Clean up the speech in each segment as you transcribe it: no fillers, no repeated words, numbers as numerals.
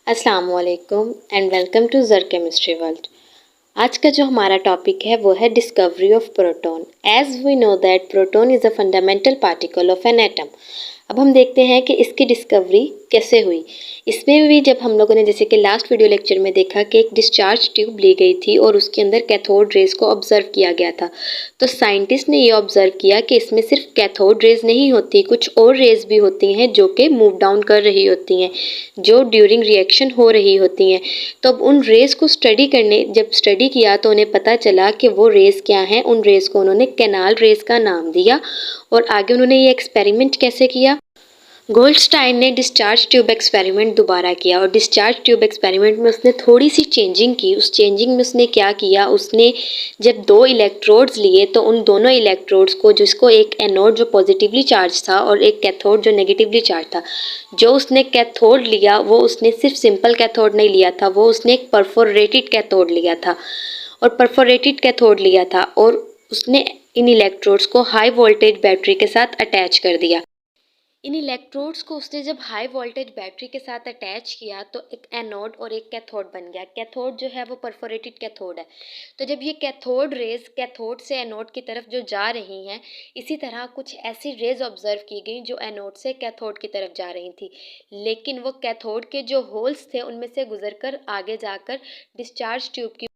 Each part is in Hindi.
अस्सलाम वालेकुम एंड वेलकम टू ज़र केमिस्ट्री वर्ल्ड। आज का जो हमारा टॉपिक है वो है discovery of proton. As we know that proton is a fundamental particle of an atom. अब हम देखते हैं कि इसकी डिस्कवरी कैसे हुई। इसमें भी जब हम लोगों ने जैसे कि लास्ट वीडियो लेक्चर में देखा कि एक डिस्चार्ज ट्यूब ली गई थी और उसके अंदर कैथोड रेज को ऑब्जर्व किया गया था, तो साइंटिस्ट ने ये ऑब्जर्व किया कि इसमें सिर्फ कैथोड रेज नहीं होती, कुछ और रेज भी होती हैं जो कि मूव डाउन कर रही होती हैं, जो ड्यूरिंग रिएक्शन हो रही होती हैं। तो अब उन रेज को जब स्टडी किया तो उन्हें पता चला कि वो रेज क्या हैं। उन रेज को उन्होंने कैनाल रेज का नाम दिया। और आगे उन्होंने ये एक्सपेरिमेंट कैसे किया, गोल्डस्टाइन ने डिस्चार्ज ट्यूब एक्सपेरिमेंट दोबारा किया और डिस्चार्ज ट्यूब एक्सपेरिमेंट में उसने थोड़ी सी चेंजिंग की। उस चेंजिंग में उसने क्या किया, उसने जब दो इलेक्ट्रोड्स लिए तो उन दोनों इलेक्ट्रोड्स को, जिसको एक एनोड जो पॉजिटिवली चार्ज था और एक कैथोड जो नेगेटिवली चार्ज था, जो उसने कैथोड लिया वो उसने सिर्फ सिंपल कैथोड नहीं लिया था, वो उसने एक परफोरेटेड कैथोड लिया था। और परफोरेटेड कैथोड लिया था और उसने इन इलेक्ट्रोड्स को हाई वोल्टेज बैटरी के साथ अटैच कर दिया। इन इलेक्ट्रोड्स को उसने जब हाई वोल्टेज बैटरी के साथ अटैच किया तो एक एनोड और एक कैथोड बन गया। कैथोड जो है वो परफोरेटेड कैथोड है। तो जब ये कैथोड रेज कैथोड से एनोड की तरफ जो जा रही हैं, इसी तरह कुछ ऐसी रेज ऑब्जर्व की गई जो एनोड से कैथोड की तरफ जा रही थी, लेकिन वो कैथोड के जो होल्स थे उनमें से गुजरकर आगे जाकर डिस्चार्ज ट्यूब की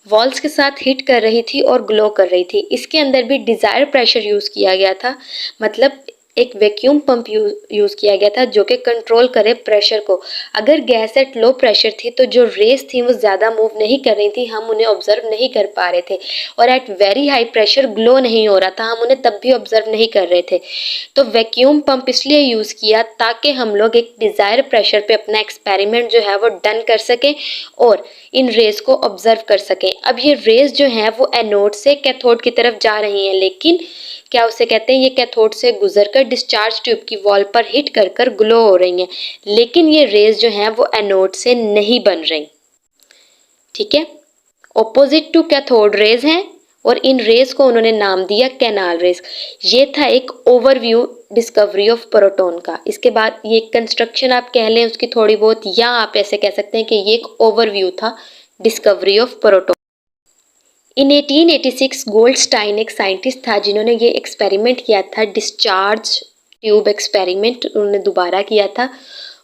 वॉल्स के साथ हिट कर रही थी और ग्लो कर रही थी। इसके अंदर भी डिज़ायर प्रेशर यूज़ किया गया था, मतलब एक वैक्यूम पंप यूज़ किया गया था जो कि कंट्रोल करे प्रेशर को। अगर गैस एट लो प्रेशर थी तो जो रेस थी वो ज़्यादा मूव नहीं कर रही थी, हम उन्हें ऑब्जर्व नहीं कर पा रहे थे। और at very high pressure glow नहीं हो रहा था, हम उन्हें तब भी ऑब्जर्व नहीं कर रहे थे। तो वैक्यूम पंप इसलिए यूज़ किया ताकि हम लोग एक डिज़ायर प्रेशर पे अपना एक्सपेरिमेंट जो है वो डन कर सकें और इन रेस को ऑब्जर्व कर सकें। अब ये रेस जो हैं वो एनोड से कैथोड की तरफ जा रही हैं, लेकिन क्या उसे कहते हैं, ये कैथोड से गुजरकर डिस्चार्ज ट्यूब की वॉल पर हिट कर कर ग्लो हो रही हैं, लेकिन ये रेज जो हैं वो एनोड से नहीं बन रही। ठीक है, ऑपोजिट टू कैथोड रेज हैं और इन रेज को उन्होंने नाम दिया कैनाल रेज। ये था एक ओवरव्यू डिस्कवरी ऑफ प्रोटॉन का। इसके बाद ये कंस्ट्रक्शन आप कह लें उसकी थोड़ी बहुत, या आप ऐसे कह सकते हैं कि ये एक ओवरव्यू था discovery of proton. In 1886 Goldstein एक साइंटिस्ट था जिन्होंने ये एक्सपेरिमेंट किया था, डिस्चार्ज ट्यूब एक्सपेरिमेंट उन्होंने दोबारा किया था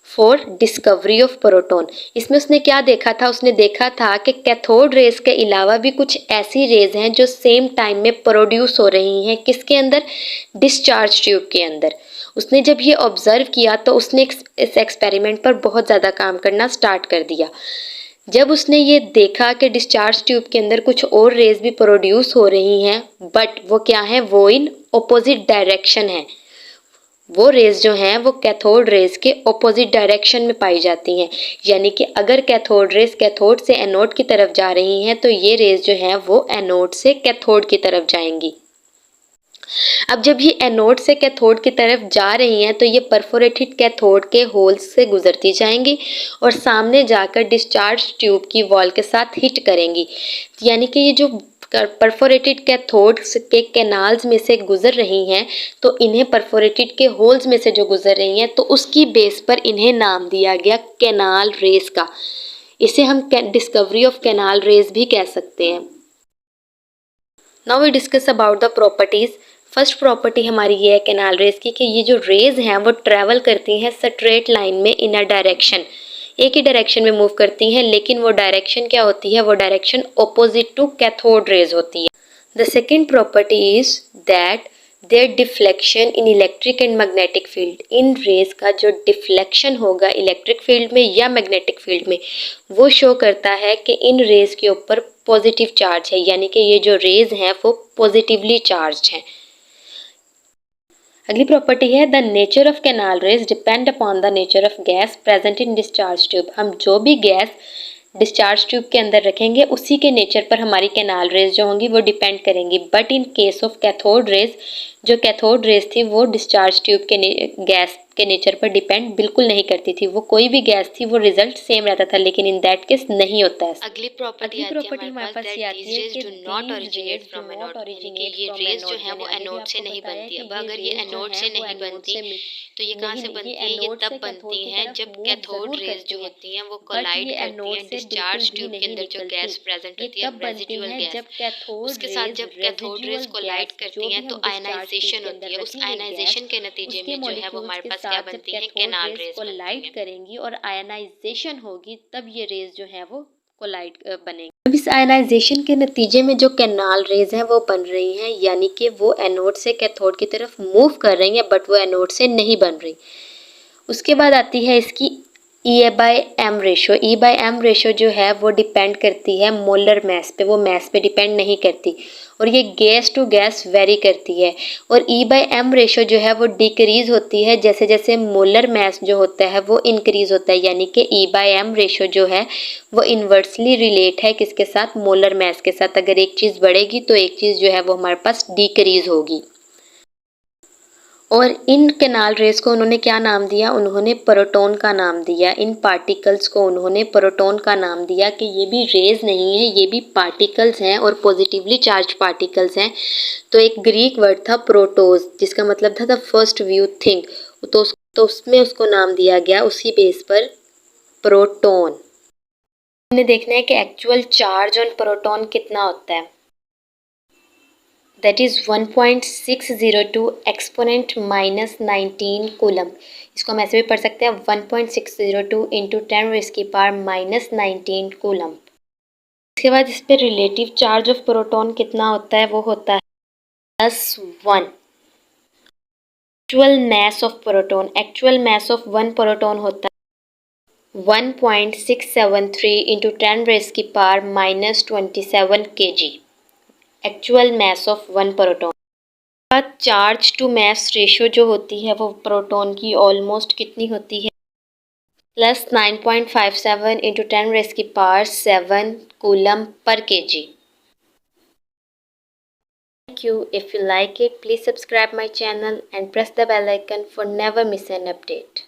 फॉर डिस्कवरी ऑफ प्रोटॉन। इसमें उसने क्या देखा था, उसने देखा था कि कैथोड रेज के अलावा भी कुछ ऐसी रेज हैं जो सेम टाइम में प्रोड्यूस हो रही हैं। किसके अंदर? डिस्चार्ज ट्यूब के अंदर। उसने जब ये ऑब्जर्व किया तो उसने इस एक्सपेरिमेंट पर बहुत ज़्यादा काम करना स्टार्ट कर दिया। जब उसने ये देखा कि डिस्चार्ज ट्यूब के अंदर कुछ और रेज भी प्रोड्यूस हो रही हैं, बट वो क्या है, वो इन ऑपोजिट डायरेक्शन है। वो रेज जो हैं वो कैथोड रेज के ऑपोजिट डायरेक्शन में पाई जाती हैं। यानी कि अगर कैथोड रेज कैथोड से एनोड की तरफ जा रही हैं तो ये रेज जो हैं वो एनोड से कैथोड की तरफ जाएंगी। अब जब ये एनोड से कैथोड की तरफ जा रही हैं तो ये परफोरेटेड कैथोड के होल्स से गुजरती जाएंगी और सामने जाकर डिस्चार्ज ट्यूब की वॉल के साथ हिट करेंगी। यानी कि ये जो परफोरेटेड कैथोड के कैनाल्स में से गुजर रही हैं तो इन्हें परफोरेटेड के होल्स में से जो गुजर रही हैं तो उसकी बेस पर इन्हें नाम दिया गया कैनाल रेज का। इसे हम डिस्कवरी ऑफ कैनाल रेज भी कह सकते हैं। Now we discuss about the properties. First property हमारी ये है कैनाल रेज की कि ये जो रेज हैं वो ट्रैवल करती हैं स्ट्रेट लाइन में इन अ डायरेक्शन, एक ही डायरेक्शन में मूव करती हैं, लेकिन वो डायरेक्शन क्या होती है, वो direction opposite to cathode rays होती है। The second property is that their deflection in electric and magnetic field. इन रेज का जो डिफ्लेक्शन होगा इलेक्ट्रिक फील्ड में या मैग्नेटिक फील्ड में, वो शो करता है कि इन रेज के ऊपर पॉजिटिव चार्ज है, यानी कि ये जो रेज हैं वो पॉजिटिवली चार्ज हैं। अगली प्रॉपर्टी है the nature of canal raise depend upon the nature of gas present in discharge tube. हम जो भी गैस डिस्चार्ज ट्यूब के अंदर रखेंगे उसी के नेचर पर हमारी कैनाल रेज जो होंगी वो डिपेंड करेंगी। But in case of cathode rays, जो कैथोड रेज थी वो डिस्चार्ज ट्यूब के गैस के नेचर पर डिपेंड बिल्कुल नहीं करती थी, वो कोई भी गैस थी वो रिजल्ट सेम रहता था, लेकिन इन दैट केस नहीं होता है। अगली प्रॉपर्टी हमारे पास ये आती है कि नॉट ओरिजिनेट फ्रॉम एनोड, यानी कि ये रेज जो है वो एनोड से नहीं बनती। अब अगर ये एनोड से नहीं बनती तो ये कहाँ से बनती है? ये तब बनती हैं जब कैथोड रेज जो होती हैं वो कोलाइड करती हैं डिस्चार्ज ट्यूब के अंदर जो गैस प्रेजेंट होती है, रेजिडुअल गैस। उसके साथ जब कैथोड रेज कोलाइड करती हैं तो आयनाइजेशन होती है। उस आयनाइजेशन के नतीजे में जो है वो हमारे पास क्या बनती है? कैनाल रेज कोलाइड करेंगी और आयनाइजेशन होगी, तब ये रेज जो है वो कोलाइड बनेगी। अब इस आयनाइजेशन के नतीजे में जो कैनाल रेज हैं वो बन रही हैं, यानी कि वो एनोड से कैथोड की तरफ मूव कर रही हैं, बट वो एनोड से नहीं बन रही। उसके बाद आती है इसकी E/M रेशो। E/M रेशो जो है वो डिपेंड करती है मोलर मैस पे, वो मैस पे डिपेंड नहीं करती, और ये गैस टू गैस वेरी करती है। और E/M रेशो जो है वो डिक्रीज होती है जैसे जैसे मोलर मैस जो होता है वो इंक्रीज होता है, यानी कि E/M रेशो जो है वो इन्वर्सली रिलेट है किसके साथ? मोलर मैस के साथ। अगर एक चीज़ बढ़ेगी तो एक चीज़ जो है वो हमारे पास डिक्रीज होगी। और इन कैनाल रेस को उन्होंने क्या नाम दिया? उन्होंने प्रोटॉन का नाम दिया। इन पार्टिकल्स को उन्होंने प्रोटॉन का नाम दिया कि ये भी रेज नहीं है, ये भी पार्टिकल्स हैं और पॉजिटिवली चार्ज पार्टिकल्स हैं। तो एक ग्रीक वर्ड था प्रोटोज, जिसका मतलब था द फर्स्ट व्यू थिंग, तो उसमें उसको नाम दिया गया उसी बेस पर प्रोटॉन। हमने देखना है कि एक्चुअल चार्ज ऑन प्रोटॉन कितना होता है। That is 1.602 exponent minus 19 coulomb. इसको हम ऐसे भी पढ़ सकते हैं 1.602 इंटू 10 रेज़ की पावर माइनस 19 कूलम। इसके बाद इस पे रिलेटिव चार्ज ऑफ प्रोटॉन कितना होता है? वो होता है +1। Actual mass of proton, actual mass of one proton होता है 1.673 इंटू 10 रेज़ की power minus 27 kg। Actual mass of one proton. Charge to mass ratio जो होती है वो प्रोटॉन की ऑलमोस्ट कितनी होती है? +9.57 इंटू 10 रेज़ की power 7 coulomb per kg। Thank you. If you like it, please subscribe my channel and press the bell icon for never miss an update.